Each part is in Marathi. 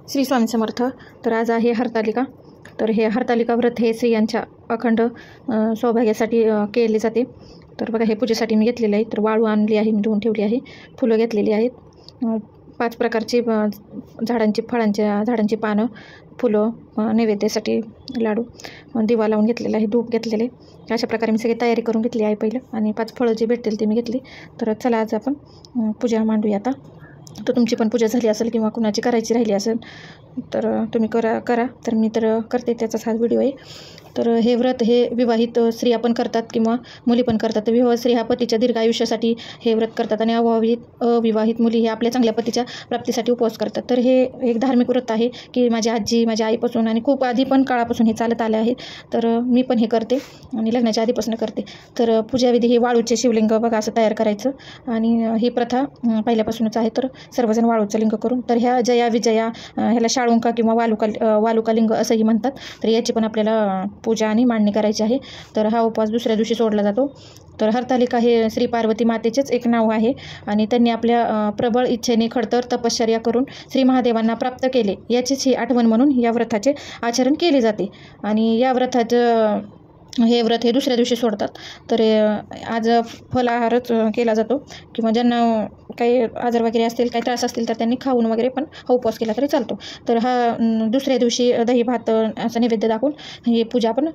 श्री स्वामी समर्थ. तर आज आहे हरतालिका. तर हे हरतालिका व्रत हे स्त्रियांच्या अखंड सौभाग्यासाठी केले जाते. तर बघा, हे पूजेसाठी मी घेतलेले आहे. तर वाळू आणली आहे, मी धुवून ठेवली आहे. फुलं घेतलेली आहेत, 5 प्रकारची झाडांची पानं, फुलं, नैवेद्यासाठी लाडू, दिवा लावून घेतलेला आहे, धूप घेतलेले. अशा प्रकारे मी सगळी तयारी करून घेतली आहे पहिलं, आणि 5 फळं जे भेटतील ते मी घेतली. तर चला आज आपण पूजा मांडूया. आता तर तुमची पण पूजा झाली असेल किंवा कुणाची करायची राहिली असेल तर तुम्ही करा. तर मी तर करते, त्याचाच हा व्हिडिओ आहे. तर हे व्रत हे विवाहित स्त्रिया पण करतात किंवा मुली पण करतात. तर विवाहित स्त्री हा पतीच्या दीर्घ आयुष्यासाठी हे व्रत करतात, आणि अविवाहित मुली हे आपल्या चांगल्या पतीच्या प्राप्तीसाठी उपवास करतात. तर हे एक धार्मिक व्रत आहे की माझ्या आईपासून आणि खूप आधी पण काळापासून हे चालत आले आहे. तर मी पण हे करते आणि लग्नाच्या आधीपासून करते. तर पूजाविधी हे वाळूचे शिवलिंग बघा असं तयार करायचं, आणि ही प्रथा पहिल्यापासूनच आहे. तर सर्वजण वाळूचं लिंग करून, तर ह्या जया विजया ह्याला शाळुंका किंवा वालुका लिंग असंही म्हणतात. तर याची पण आपल्याला पूजा आणि मांडणी करायची आहे. तर हा उपवास दुसऱ्या दिवशी सोडला जातो. तर हरतालिका हे श्री पार्वती मातेचेच एक नाव आहे, आणि त्यांनी आपल्या प्रबळ इच्छेने खडतर तपश्चर्या करून श्री महादेवांना प्राप्त केले, याचीच ही आठवण म्हणून या व्रताचे आचरण केले जाते. आणि या हे व्रत हे दुसऱ्या दिवशी सोडतात. तर आज फलाहारच केला जातो, किंवा ज्यांना काही आजार वगैरे असतील, काही त्रास असतील तर त्यांनी खाऊन वगैरे पण हा उपवास केला तरी चालतो. तर हा दुसऱ्या दिवशी दही भात असं नैवेद्य दाखवून ही पूजा आपण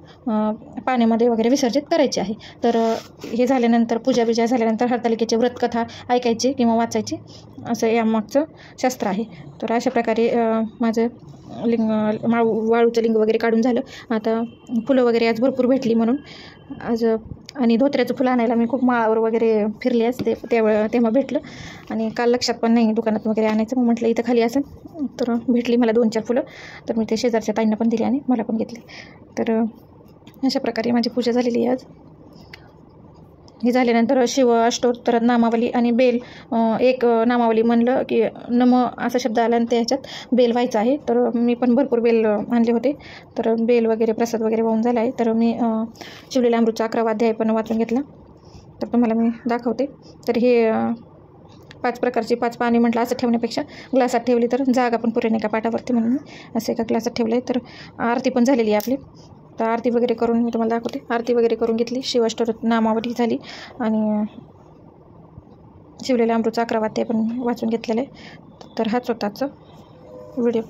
पाण्यामध्ये वगैरे विसर्जित करायची आहे. तर हे झाल्यानंतर पूजा झाल्यानंतर हरतालिकेचे व्रतकथा ऐकायची किंवा वाचायची, असं यामागचं शास्त्र आहे. तर अशा प्रकारे माझं वाळूचं लिंग वगैरे काढून झालं. आता फुलं वगैरे आज भरपूर भेटली म्हणून आज, आणि धोत्र्याचं फुलं आणायला मी खूप माळावर वगैरे फिरले असते तेव्हा भेटलं, आणि काल लक्षात पण नाही दुकानात वगैरे आणायचं. मग म्हटलं इथं खाली असेल, तर भेटली मला 2-4 फुलं. तर मी ते शेजारच्या ताईंना पण दिली आणि मला पण घेतली. तर अशा प्रकारे माझी पूजा झालेली आहे आज. हे झाल्यानंतर शिव अष्टोत्तर नामावली आणि बेल, एक नामावली म्हणलं की नम असा शब्द आला, आणि त्याच्यात बेल व्हायचा आहे. तर मी पण भरपूर बेल आणले होते. तर बेल वगैरे प्रसाद वगैरे वाहून झाला आहे. तर मी शिवलेल्या अमृतचा 11वा अध्याय पण वाचून घेतला, तर तुम्हाला मी दाखवते. तर हे 5 प्रकारची 5 पाणी म्हटलं असं ठेवण्यापेक्षा ग्लासात ठेवली तर जागा पण पुरेल एका पाटावरती, म्हणून मी असं एका ग्लासात ठेवलं आहे. तर आरती पण झालेली आहे आपली. तर आरती वगैरे करून मी तुम्हाला दाखवते. आरती वगैरे करून घेतली, शिवाष्टोत्तर नामावली झाली, आणि शिवलेल्या अमृतचा 11वा अध्याय पण वाचून घेतलेलं आहे. तर हाच होता आजचा व्हिडिओ.